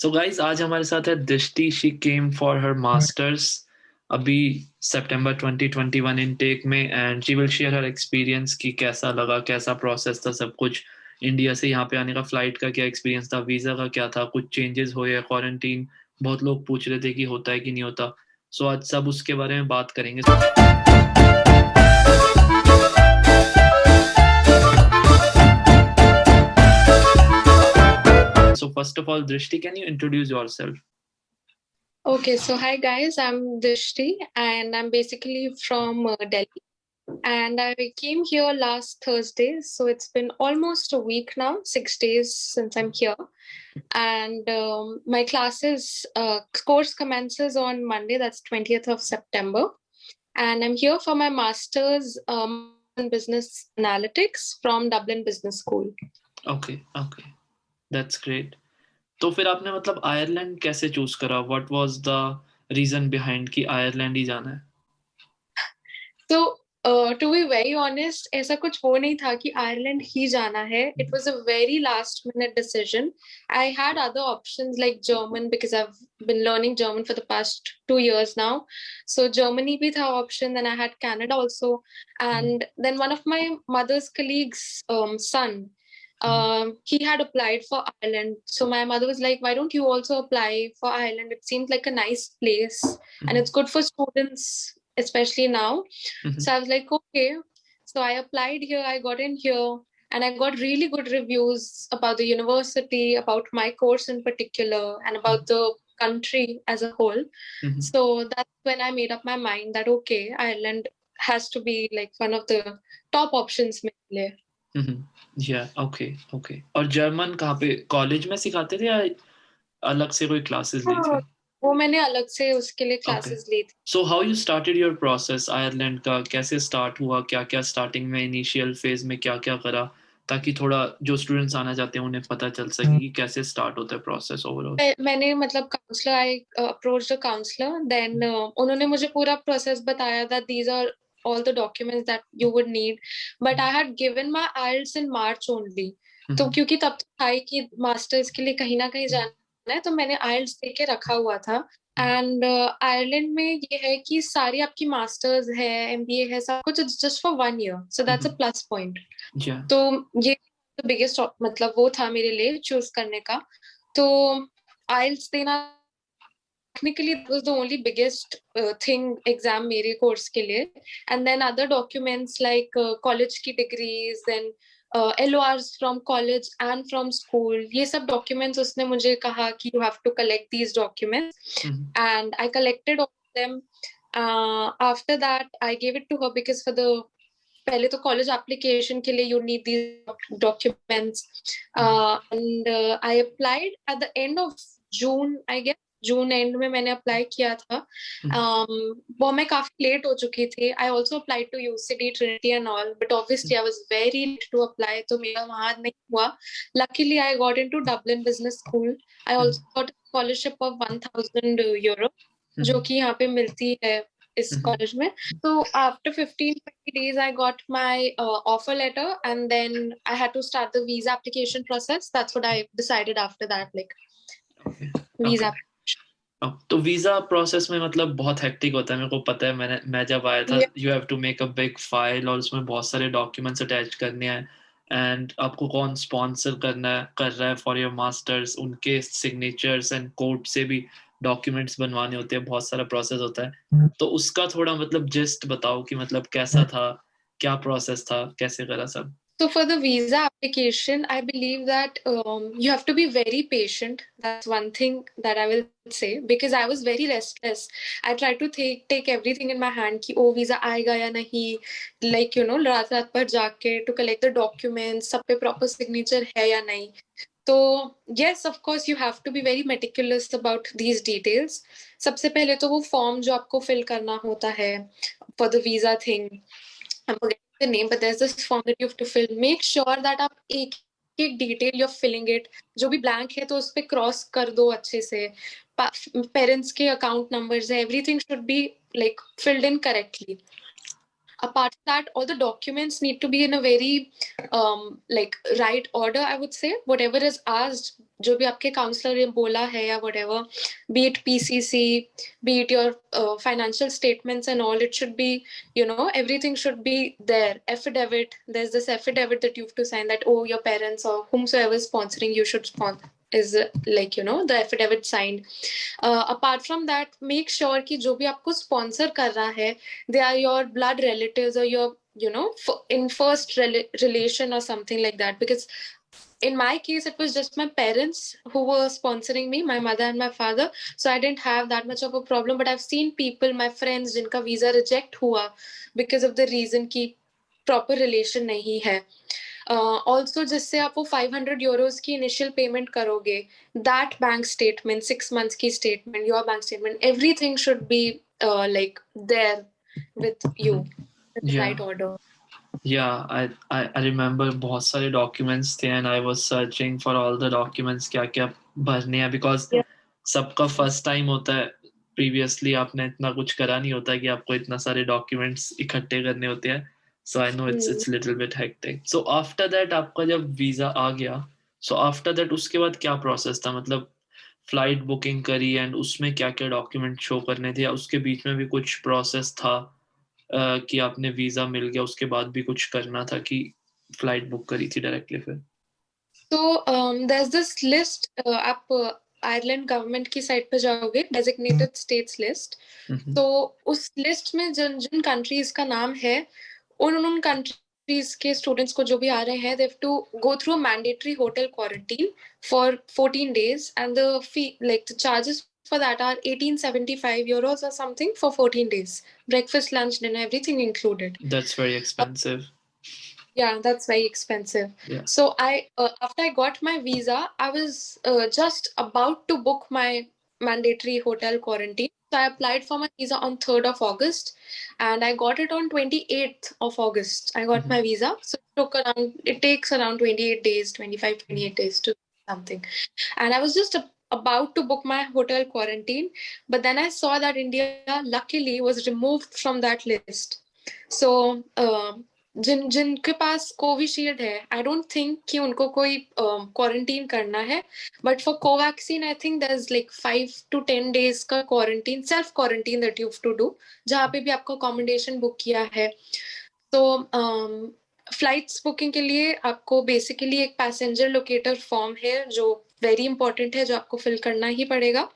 So guys आज हमारे साथ है दृष्टि। She came for her masters अभी सितंबर 2021 इनटेक में, and she will share her experience कि कैसा लगा, कैसा प्रोसेस था सब कुछ। इंडिया से यहाँ पे आने का, फ्लाइट का क्या एक्सपीरियंस था, वीज़ा का क्या था, कुछ चेंजेस हुए या क्वारंटीन। बहुत लोग पूछ रहे थे कि होता है कि नहीं होता। सो आज सब उसके बारे में बात करेंगे। सो फर्स्ट ऑफ ऑल दृष्टि, can you introduce yourself? Okay, so hi guys, I'm Drishti and I'm basically from Delhi, and I came here last Thursday. So it's been almost a week now, 6 days since I'm here. And my course commences on Monday, that's 20th of September. And I'm here for my master's in business analytics from Dublin Business School. Okay okay, that's great. तो फिर आपने मतलब Ireland कैसे choose करा? What was the reason behind कि Ireland ही जाना है? तो टू बी वेरी ऑनेस्ट, ऐसा कुछ वो नहीं था कि आयरलैंड ही जाना है. It was a very last minute decision. I had other options like German because I have been learning German for the past 2 years now. So Germany भी था option. Then I had Canada also. And then one of my mother's colleagues son, he had applied for Ireland. So my mother was like, why don't you also apply for Ireland? It seems like a nice place and it's good for students, especially now. So I was like, okay. So I applied here, I got in here, and I got really good reviews about the university, about my course in particular, and about the country as a whole. So that's when I made up my mind that, okay, Ireland has to be like one of the top options मेरे लिए. या okay okay. और German कहाँ पे college में सिखाते थे या अलग से कोई क्लासेस ली थी? वो मैंने अलग से उसके लिए ओके। क्लासेस ली थी. So how you started your process? Ireland का कैसे स्टार्ट हुआ? क्या क्या स्टार्टिंग में, इनिशियल फेज में क्या क्या करा, ताकि थोड़ा जो स्टूडेंट्स आना चाहते हैं उन्हें पता चल सके कि कैसे स्टार्ट होता है प्रोसेस ओवरऑल। मैंने मतलब counsellor, I approach the counsellor. Then उन्होंने मुझे पूरा प्रोसेस बताया that these are all the documents that you would need. But I had given my IELTS in March only. तो क्योंकि तब तक था ही कि मास्टर्स के लिए कहीं ना कहीं जाना है, तो मैंने IELTS दे के रखा हुआ था. एंड आयरलैंड में ये है कि सारी आपकी मास्टर्स है, MBA है, सब कुछ just for 1 year. So that's a plus point. तो ये बिगेस्ट मतलब वो था मेरे लिए चूज करने का. तो IELTS देना technically that was the only biggest thing exam मेरे course के लिए. And then other documents like college की degrees, then LORs from college and from school, ये सब documents उसने मुझे कहा कि you have to collect these documents. And I collected all of them. After that I gave it to her because for the पहले तो college application के लिए you need these documents. And I applied at the end of June, I guess June end में मैंने apply किया था. वो मैं काफी लेट हो चुकी थी. I also applied to UCD Trinity and all, but obviously I was very late to apply, तो मेरा वहां नहीं हुआ. Luckily I got into Dublin Business School. I also got scholarship of €1,000 जो कि यहाँ पे मिलती है इस कॉलेज में. So after 15-20 days, I got my offer letter, and then I had to start the visa application process. That's what I decided after that, like visa. तो visa process में मतलब बहुत हेक्टिक होता है, मेरे को पता है। मैं जब आया था, you have to make a big file और उसमें बहुत सारे डॉक्यूमेंट्स अटैच करने हैं, एंड आपको कौन स्पॉन्सर कर रहा है फॉर योर मास्टर्स, उनके सिग्नेचर्स एंड कोर्ट से भी डॉक्यूमेंट्स बनवाने होते हैं, बहुत सारा प्रोसेस होता है. तो उसका थोड़ा मतलब जिस्ट बताओ कि मतलब कैसा था, क्या प्रोसेस था, कैसे करा सब? So for the visa application, I believe that you have to be very patient. That's one thing that I will say, because I was very restless. I tried to take everything in my hand कि ओ visa आएगा या नहीं, like रात रात पर जाके to collect the documents, सब पे proper signature है या नहीं. तो yes, of course you have to be very meticulous about these details. सबसे पहले तो वो form जो आपको fill करना होता है for the visa thing, I'm forgetting the name, but there's this form that you have to fill. Make sure that आप एक एक डिटेल you're filling it. जो भी blank है तो उस पे क्रॉस कर दो अच्छे से. पेरेंट्स के अकाउंट नंबर्स है, everything should be like filled in correctly. Apart from that, all the documents need to be in a very like right order, I would say. Whatever is asked, जो भी आपके counselor ने बोला है या whatever, be it PCC, be it your financial statements and all, it should be, you know, everything should be there. Affidavit, there's this affidavit that you have to sign that, oh, your parents or whomsoever is sponsoring you should sponsor, is like, you know, the affidavit signed. Apart from that, make sure कि जो भी आपको sponsor कर रहा है, they are your blood relatives or your, you know, in first relation or something like that. Because in my case, it was just my parents who were sponsoring me, my mother and my father. So I didn't have that much of a problem. But I've seen people, my friends, जिनका visa reject हुआ because of the reason कि proper relation नहीं है. Also, जिससे आप वो 500 euros की initial payment करोगे, that bank statement, 6 months की statement, your bank statement, everything should be like there with you in the right order. Yeah, I remember बहुत सारे documents थे and I was searching for all the documents क्या क्या भरने हैं because सबका first time होता है. Previously आपने इतना कुछ करा नहीं होता है कि आपको इतना सारे documents इकट्ठे करने होते हैं. So I know it's little bit hectic. So after that आपका जब visa आ गया, so after that उसके बाद क्या process था, मतलब flight booking करी and उसमें क्या क्या document show करने थे या उसके बीच में भी कुछ process था कि आपने वीजा मिल गया उसके बाद भी कुछ करना था कि फ्लाइट बुक करी थी डायरेक्टली फिर? So there's this list, आप आयरलैंड गवर्नमेंट की साइट पे जाओगे, डेजिग्नेटेड स्टेट्स लिस्ट. तो उस लिस्ट में जिन जिन कंट्रीज का नाम है, उन कंट्रीज के स्टूडेंट्स को जो भी आ रहे हैं, they have to go through a mandatory hotel quarantine for 14 days and the fee, like the charges for that are 1875 euros or something for 14 days. Breakfast, lunch, dinner, everything included. That's very expensive. Yeah, that's very expensive. Yeah. So after I got my visa, I was just about to book my mandatory hotel quarantine. So I applied for my visa on 3rd of August and I got it on 28th of August. I got my visa. So it takes around 28 days, 25, 28 days to something. And I was just about to book my hotel quarantine. But then I saw that India luckily was removed from that list. So जिनके पास Covishield है, I don't think कि उनको कोई quarantine करना है. But for Covaxin I think there is like 5 to 10 days का quarantine, self quarantine that you have to do, जहाँ पे भी आपको अकोमोडेशन बुक किया है. तो फ्लाइट्स बुकिंग के लिए आपको बेसिकली एक पैसेंजर लोकेटर फॉर्म है जो वेरी इंपॉर्टेंट है, जो आपको फिल करना ही पड़ेगा.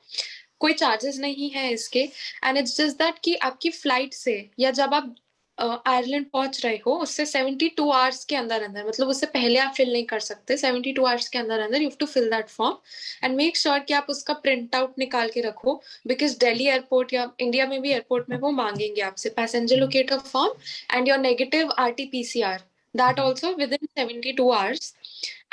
कोई चार्जेस नहीं है इसके. एंड इट्स जस्ट दैट कि आपकी फ्लाइट से या जब आप आयरलैंड पहुंच रहे हो उससे 72 आवर्स के अंदर, मतलब उससे पहले आप फिल नहीं कर सकते. 72 आवर्स के अंदर you have to fill that form and make sure कि आप उसका प्रिंट आउट निकाल के रखो. बिकॉज दिल्ली एयरपोर्ट या इंडिया में भी एयरपोर्ट में वो मांगेंगे आपसे passenger locator form and your negative RT-PCR, that also within 72 hours,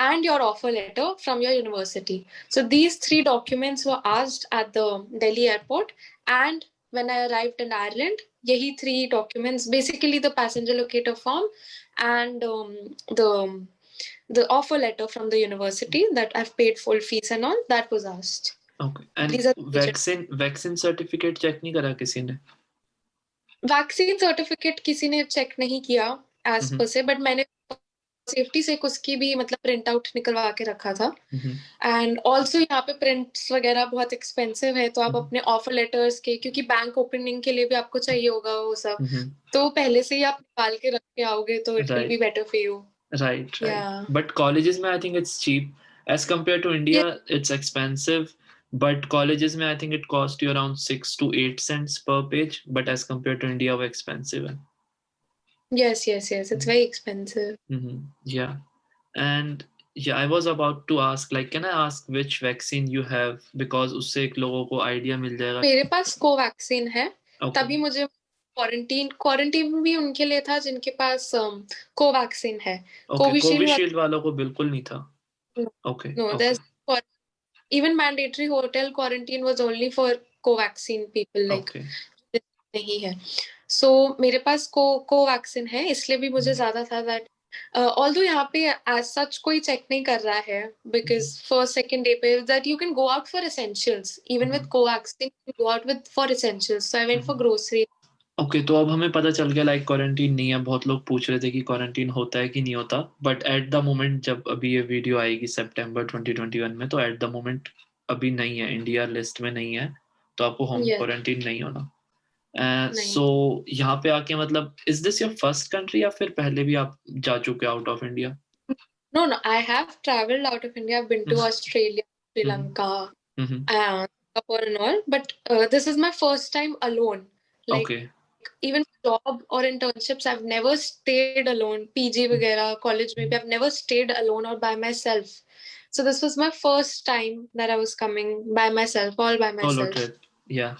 and your offer letter from your university. So these 3 documents were asked at the Delhi airport, and when I arrived in Ireland, yahi 3 documents, basically the passenger locator form and the offer letter from the university that I've paid full fees and all, that was asked. Okay. And vaccine certificate check नहीं करा किसी ने? Vaccine certificate किसी ने check नहीं किया as per se, but मैंने safety से उसकी भी मतलब प्रिंट आउट निकलवा के रखा था. एंड ऑल्सो यहाँ पे प्रिंट्स वगैरह बहुत एक्सपेंसिव है, तो आप अपने ऑफर लेटर्स के, क्योंकि बैंक ओपनिंग के लिए भी आपको चाहिए होगा वो सब, तो पहले से ही आप निकाल के रख के आओगे तो it will be better for you. Right. But colleges में I think it's cheap as compared to India. It's expensive, but colleges में I think it cost you around 6 to 8 cents per page, but as compared to India वो expensive है. Yes, it's very expensive. Yeah. And yeah, I was about to ask, like, can I ask which vaccine you have, because उससे एक लोगों को idea मिल जाएगा. मेरे पास Covaxin है. तभी मुझे क्वारंटीन भी उनके लिए था जिनके पास कोवैक्सीन है. कोविशील्ड वालों को बिल्कुल नहीं था. No, there's even mandatory hotel quarantine was only for Covaxin people, like नहीं है. So मेरे पास कोवैक्सीन है, इसलिए भी मुझे ज्यादा था that although यहाँ पे as such कोई चेक नहीं कर रहा है, because first second day पे that you can go out for essentials even with Covaxin, you can go out for essentials. So I went for grocery, okay, तो अब हमें पता चल गया लाइक क्वारंटीन नहीं है। बहुत लोग पूछ रहे थे कि क्वारंटीन होता है कि नहीं होता, बट एट द मोमेंट जब अभी ये वीडियो आएगी सितंबर 2021 में, तो एट द मोमेंट अभी नहीं है, इंडिया लिस्ट में नहीं है, तो आपको होम यस। क्वारंटीन नहीं होना। नहीं। सो यहाँ पे आके मतलब is this your first country या फिर पहले भी आप जा चुके out of India? No, no, I have traveled out of India. I've been to Australia, Sri Lanka, and Singapore and all. But this is my first time alone. Like okay. even job or internships, I've never stayed alone. PG वगैरह, college में भी, I've never stayed alone or by myself. So this was my first time that I was coming by myself, all by solo myself. Trip, या।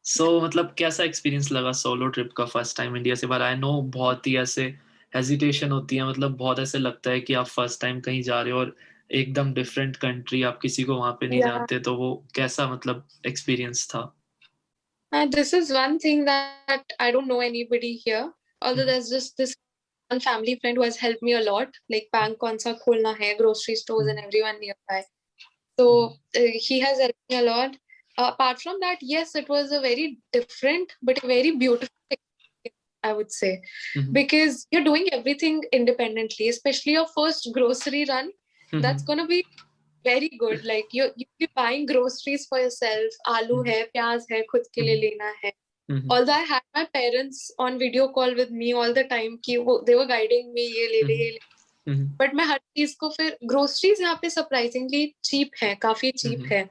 सो मतलब कैसा experience लगा solo trip का first time India से बाहर? I know बहुत ही ऐसे hesitation होती है, मतलब बहुत ऐसे लगता है कि आप फर्स्ट टाइम कहीं जा रहे हो और एकदम डिफरेंट कंट्री, आप किसी को वहां पे नहीं Yeah, जानते, तो वो कैसा मतलब एक्सपीरियंस था? this is one thing that I don't know anybody here. Although there's just this one family friend who has helped me a lot, like bank kaun sa kholna hai, grocery stores and everyone nearby. So he has helped me a lot. Apart from that, yes, it was a very different but a very beautiful experience, I would say, because you're doing everything independently, especially your first grocery run. That's gonna be very good. Like you be buying groceries for yourself. Aloo hai, pyaz hai, khud ke liye lena hai. Although I had my parents on video call with me all the time, कि they were guiding me, ये ले ले ये ले, but मैं हर चीज को फिर ग्रोसरीज यहाँ पे सरप्राइजिंगली चीप है, काफी चीप है.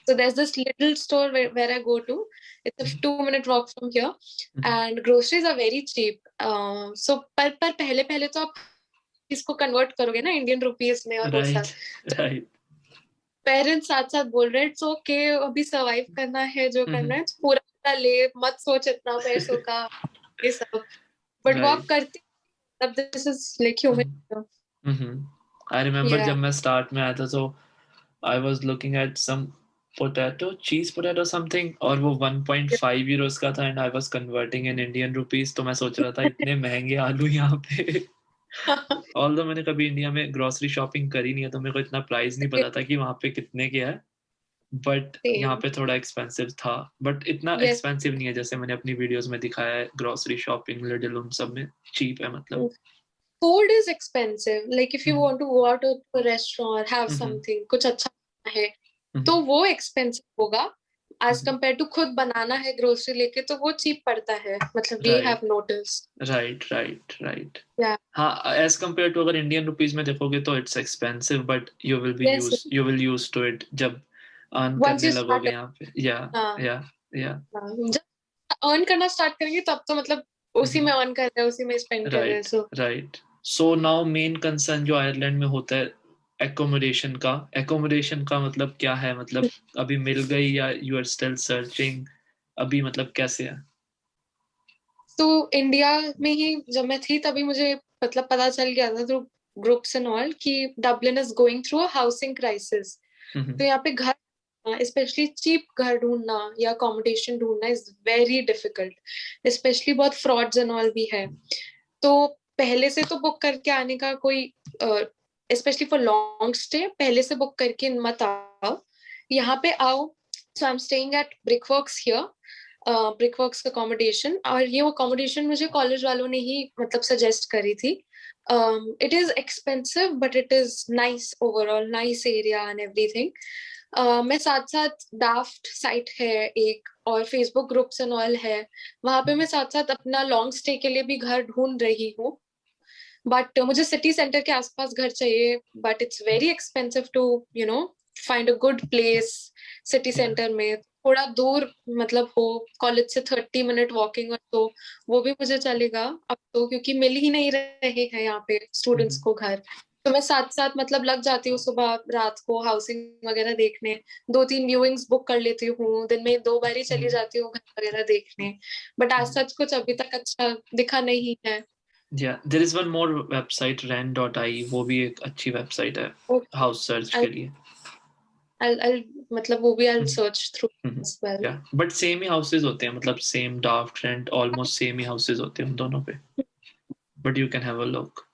So there's this little store where I go to. It's a 2-minute walk from here, and groceries are very cheap. So पर पहले पहले तो आप इसको कन्वर्ट करोगे ना इंडियन रुपीस में और वो सब. Right, right. पेरेंट्स साथ साथ बोल रहे हैं इट्स ओके, अभी सरवाइव करना है, जो करना है पूरा पूरा ले, मत सोच इतना पैसों का, ये सब. बट वो आप राइट। करते, तब this is like human. I remember या जब मैं स्टार्ट में आया था, तो I was looking at some potato, cheese potato something, और वो 1.5 यूरोस का था, and I was converting in Indian rupees, तो मैं सोच रहा था इतने महंगे आलू यहाँ पे। ऑल्दो मैंने कभी इंडिया में ग्रोसरी शॉपिंग करी नहीं है, तो मेरे को इतना प्राइस नहीं पता था कि वहाँ पे कितने के है, बट यहाँ सेम. पे थोड़ा एक्सपेंसिव था, बट इतना यस. एक्सपेंसिव नहीं है जैसे मैंने अपनी वीडियोस में दिखाया है। ग्रोसरी शॉपिंग लिटिल उन सब में चीप है मतलब। Food is expensive. Like if you want to go out to restaurant, have hmm, something, कुछ अच्छा है, हम्म, तो वो एक्सपेंसिव होगा एज कम्पेयर टू खुद बनाना है ग्रोसरी लेके, तो वो चीप पड़ता है. मतलब we have right, notice. Right, right, right. Yeah. हाँ, एज कम्पेयर टू अगर इंडियन रुपीज में देखोगे तो it's expensive, but yes. You will use to it जब अर्न वंस करने यू लगोगे स्टार्ट. यहाँ पे। या, हाँ. या, या। जब अर्न करना स्टार्ट करेंगे तब तो मतलब उसी में अर्न कर रहे हैं, उसी में स्पेंड कर रहे हैं. Right, so right. So now main concern जो आयरलैंड में होता है एकोमोडेशन का मतलब क्या है? मतलब अभी मिल गई या यू आर स्टिल सर्चिंग? अभी मतलब कैसे है? तो इंडिया में ही जब मैं थी तभी मुझे मतलब पता चल गया था थ्रू ग्रुप्स एंड ऑल कि Dublin is going through a housing crisis. तो यहाँ पे घर, स्पेशली चीप घर ढूंढना या अकोमोडेशन ढूंढना इज वेरी डिफिकल्ट. स्पेशली बहुत फ्रॉड्स एंड ऑल भी है. तो पहले से तो बुक करके आने का कोई, स्पेशली फॉर लॉन्ग स्टे, पहले से बुक करके मत आओ, यहाँ पे आओ. So I am staying at Brickworks here, Brickworks accommodation. और ये अकोमोडेशन मुझे कॉलेज वालों ने ही मतलब सजेस्ट करी थी. It is expensive but it is nice overall, nice area and everything. मैं साथ साथ डाफ्ट साइट है एक, और फेसबुक ग्रुप्स एंड ऑल है, वहां पे मैं साथ साथ अपना लॉन्ग स्टे के लिए भी घर ढूंढ रही हूँ. बट मुझे सिटी सेंटर के आसपास घर चाहिए, but it's very expensive to find a good place city या, सेंटर में. थोड़ा दूर मतलब हो, कॉलेज से 30 मिनट वॉकिंग, तो वो भी मुझे चलेगा अब तो, क्योंकि मिल ही नहीं रहे हैं यहाँ पे स्टूडेंट्स को घर. तो मैं साथ साथ मतलब लग जाती हूँ सुबह रात को हाउसिंग वगैरह देखने, 2-3 व्यूइंग्स बुक कर लेती हूँ, दिन में 2 बार ही चली जाती हूँ घर वगैरह देखने. बट आज सच कुछ अभी तक अच्छा दिखा नहीं है. Yeah. There is one more website rent.ai, वो भी एक अच्छी वेबसाइट है हाउस सर्च के लिए। I'll मतलब वो भी I'll search through as well. Yeah, but same ही हाउसेज होते हैं, मतलब same daft rent almost same ही हाउसेज होते हैं उन दोनों पे, but you can have a look.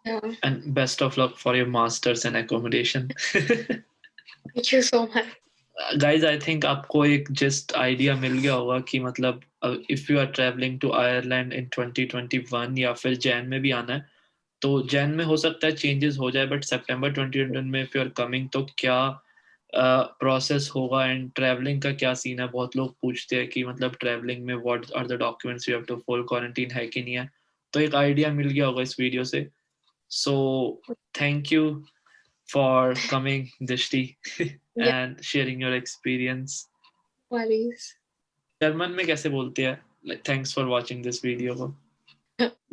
Yeah. And best of luck for your masters and accommodation. Thank you so much. Guys, I think आपको एक जस्ट आइडिया मिल गया होगा कि मतलब if you are traveling to Ireland in 2021 या फिर जैन में भी आना है, तो जैन में हो सकता है चेंजेस हो जाए, बट सितंबर 2021 में इफ यू आर कमिंग तो क्या प्रोसेस होगा एंड ट्रैवलिंग का क्या सीन है? बहुत लोग पूछते हैं कि मतलब ट्रैवलिंग में what are the documents you have to full quarantine है कि नहीं है, तो एक आइडिया मिल गया होगा इस वीडियो से. So thank you for coming, Dishti, Yeah, and sharing your experience. worries. German में कैसे बोलते हैं like thanks for watching this video को?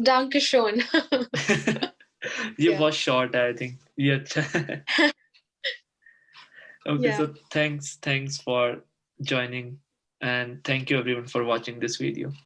Dankeschön. ये Yeah. बहुत short है, I think ये अच्छा है. Okay, Yeah. so thanks for joining, and thank you everyone for watching this video.